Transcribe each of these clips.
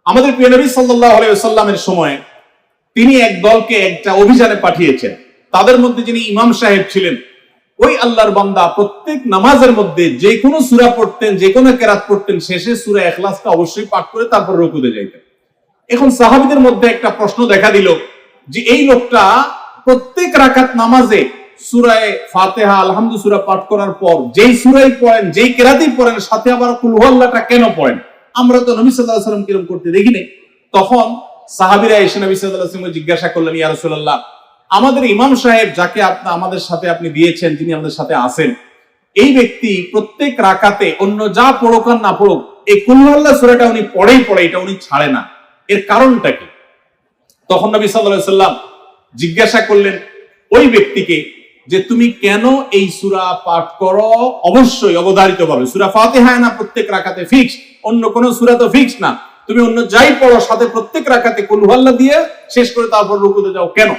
আমাদের প্রিয় নবী সাল্লাল্লাহু আলাইহি ওয়াসাল্লামের সময় তিনি এক দলকে একটা অভিযানে পাঠিয়েছেন। তাদের মধ্যে যিনি ইমাম সাহেব ছিলেন, ওই আল্লাহর বান্দা প্রত্যেক নামাজের মধ্যে যে কোনো সূরা পড়তেন, যে কোনো কেরাত পড়তেন, শেষে সূরা ইখলাসটা অবশ্যই পাঠ করে তারপর রুকুতে যাইতেন। এখন সাহাবীদের মধ্যে একটা প্রশ্ন দেখা দিল যে এই লোকটা প্রত্যেক রাকাত নামাজে সূরা ফাতিহা আলহামদু সূরা পাঠ করার পর যেই সূরাই পড়েন, যেই কেরাতই পড়েন, সাথে আবার কুল হুয়াল্লাহটা কেন পড়েন? আমরা তো নবী সাল্লাল্লাহু আলাইহি ওয়াসাল্লাম কিরকম করতে দেখিনি। তখন সাহাবীরা এসে নবী সাল্লাল্লাহু আলাইহি ওয়াসাল্লামকে জিজ্ঞাসা করলেন, ইয়া রাসূলুল্লাহ, আমাদের ইমাম সাহেব যাকে আমাদের সাথে আপনি দিয়েছেন, যিনি আমাদের সাথে আছেন, এই ব্যক্তি প্রত্যেক রাকাতে অন্য যা পড়ুক আর না পড়ুক এই কুল হুয়াল্লাহ সূরাটা উনি পড়ে, এটা উনি ছাড়ে না, এর কারণটা কি? তখন নবী সাল্লাল্লাহু আলাইহি ওয়াসাল্লাম জিজ্ঞাসা করলেন ওই ব্যক্তিকে যে তুমি কেন এই সূরা পাঠ করো? অবশ্যই অবধারিতভাবে সূরা ফাতিহা না প্রত্যেক রাকাতে ফিক্স, অন্য কোন সূরা তো ফিক্স না, তুমি অন্য যাই পড়ো সাথে প্রত্যেক রাকাতে কুল হুয়াল্লাহ দিয়ে শেষ করে তারপর রুকুতে যাও কেন?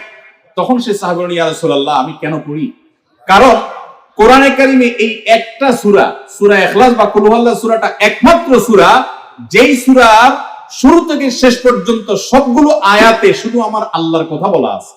তখন সে সাহাবী বলেন, ইয়া রাসূলুল্লাহ, আমি কেন পড়ি? কারণ কোরআনে কারিমে এই একটা সূরা, সূরা ইখলাস বা কুল হুয়াল্লাহ সূরাটা একমাত্র সূরা যেই সূরার শুরু থেকে শেষ পর্যন্ত সবগুলো আয়াতে শুধু আমার আল্লাহর কথা বলা আছে।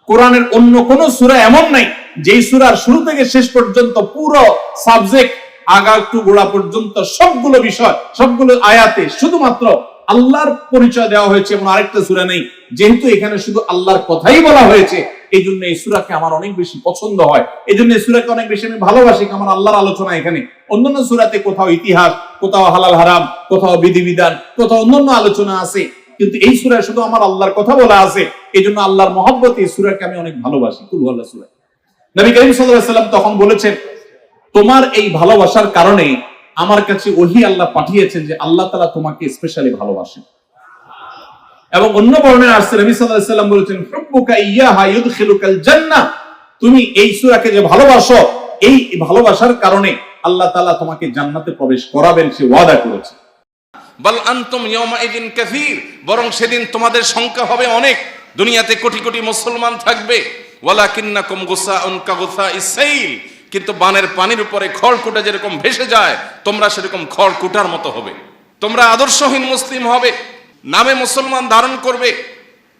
কোরআনের অন্য কোন সূরা এমন নাই যেই সূরার শুরু থেকে শেষ পর্যন্ত পুরো সাবজেক্ট আগা টু গোড়া পর্যন্ত সবগুলো বিষয়, সবগুলো আয়াতে শুধুমাত্র আল্লাহর পরিচয় দেওয়া হয়েছে। এবং আরেকটা সূরা নেই, যেহেতু এখানে শুধু আল্লাহর কথাই বলা হয়েছে, এই জন্য এই সূরাকে আমার অনেক বেশি পছন্দ হয়, এই জন্য এই সূরাকে অনেক বেশি আমি ভালোবাসি। আমার আল্লাহর আলোচনা এখানে। অন্যান্য সূরাতে কোথাও ইতিহাস, কোথাও হালাল হারাম, কোথাও বিধিবিধান, কোথাও অন্যান্য আলোচনা আছে, কিন্তু এই সূরায় শুধু আমার আল্লাহর কথা বলা আছে। এই জন্য আল্লাহর মহব্বতে এই সূরাকে আমি অনেক ভালোবাসি, কুল হুয়াল্লাহ সূরা। নবী করিম সাল্লাল্লাহু আলাইহি ওয়াসাল্লাম তখন বলেছেন, তোমার এই ভালোবাসার কারণে আমার কাছে ওহী আল্লাহ পাঠিয়েছেন যে আল্লাহ তাআলা তোমাকে স্পেশালি ভালোবাসেন। এবং অন্য বর্ণনায় আসছে নবী সাল্লাল্লাহু আলাইহি ওয়াসাল্লাম বলেছেন, হুব্বুকা ইয়্যাহা ইউদখিলুকাল জান্নাহ, তুমি এই সূরাকে যে ভালোবাসো, এই ভালোবাসার কারণে আল্লাহ তাআলা তোমাকে জান্নাতে প্রবেশ করাবেন, সে ওয়াদা করেছে। বাল আনতুম ইয়াউমাইদিন কাসীর, বরং সেদিন তোমাদের সংখ্যা হবে অনেক, দুনিয়াতে কোটি কোটি মুসলমান থাকবে। ওয়ালাকিন্নাকুম গুসাউন কাগুসাইস সাইল, কিন্তু বানের পানির উপরে খড়কুটা যেরকম ভেসে যায়, তোমরা সেরকম খড়কুটার মতো হবে। তোমরা আদর্শহীন মুসলিম হবে, নামে মুসলমান ধারণ করবে,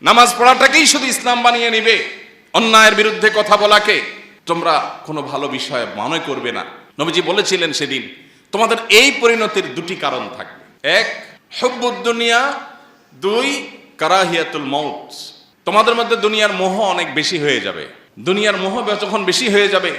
নামাজ পড়াটাকেই শুধু ইসলাম বানিয়ে নিবে, অন্যায়ের বিরুদ্ধে কথা বলাকে তোমরা কোনো ভালো বিষয় মনে করবে না। নবীজি বলেছিলেন সেদিন তোমাদের এই পরিণতির দুটি কারণ থাকবে, এক হুব্বুদ দুনিয়া, দুই কারাহিয়াতুল মউত। তোমাদের মধ্যে দুনিয়ার মোহ অনেক বেশি হয়ে যাবে। দুনিয়ার মোহ যখন বেশি হয়ে যাবে,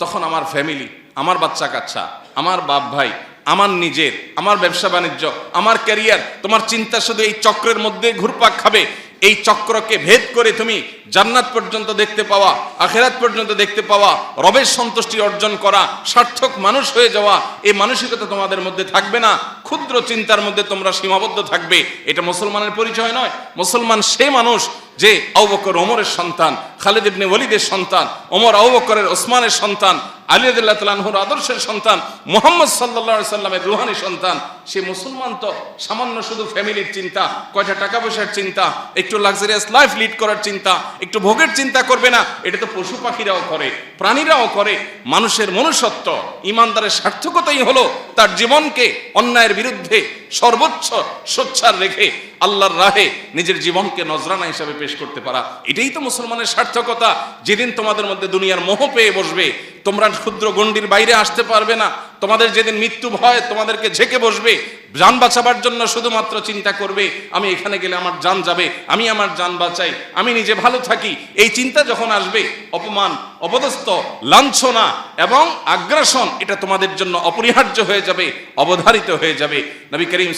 তখন আমার ফ্যামিলি, আমার বাচ্চা কাচ্চা, আমার বাপ ভাই, আমার নিজের, আমার ব্যবসা বাণিজ্য, আমার ক্যারিয়ার, তোমার চিন্তা শুধু এই চক্রের মধ্যে ঘুরপাক খাবে। এই চক্রকে ভেদ করে তুমি জান্নাত পর্যন্ত দেখতে পাওয়া, আখিরাত পর্যন্ত দেখতে পাওয়া, রবের সন্তুষ্টি অর্জন করা, সার্থক মানুষ হয়ে যাওয়া, এই মানসিকতা তোমাদের মধ্যে থাকবে না। ক্ষুদ্র চিন্তার মধ্যে তোমরা সীমাবদ্ধ থাকবে। এটা মুসলমানের পরিচয় নয়। মুসলমান সে মানুষ যে আবু বকর ওমরের সন্তান, খালিদ ইবনে ওয়ালিদের সন্তান, ওমর আবু বকরের ওসমানের সন্তান, আলী রাদিয়াল্লাহু তাআলা আনহুর আদর্শের সন্তান, মুহাম্মদ সাল্লাল্লাহু আলাইহি সাল্লামের রূহানি সন্তান। সে মুসলমান তো সামান্য শুধু ফ্যামিলির চিন্তা, কয়টা টাকা পয়সার চিন্তা, একটু লাক্সারিয়াস লাইফ লিড করার চিন্তা, একটু ভোগের চিন্তা করবে না। এটা তো পশু পাখিরাও করে, প্রাণীরাও করে। মানুষের মনুষ্যত্ব, ইমানদারের সার্থকতাই হলো তার জীবনকে অন্যায়ের বিরুদ্ধে সর্বোচ্চ সোচ্চার রেখে আল্লাহর রাহে নিজের জীবনকে নজরানা হিসাবে পেশ করতে পারা। এটাই তো মুসলমানের সার্থকতা। যেদিন তোমাদের মধ্যে দুনিয়ার মোহ পেয়ে বসবে, তোমরা ক্ষুদ্র গণ্ডির বাইরে আসতে পারবে না। তোমাদের যেদিন মৃত্যু ভয় তোমাদেরকে ঝেঁকে বসবে, জান বাঁচাবার জন্য শুধুমাত্র চিন্তা করবে, আমি এখানে গেলে আমার জান যাবে, আমি আমার জান বাঁচাই, আমি নিজে ভালো থাকি। এই চিন্তা যখন আসবে, অপমান, অপদস্থ, লাঞ্ছনা এবং আগ্রাসন এটা তোমাদের জন্য অপরিহার্য হয়ে যাবে, অবধারিত হয়ে যাবে। নবী করিম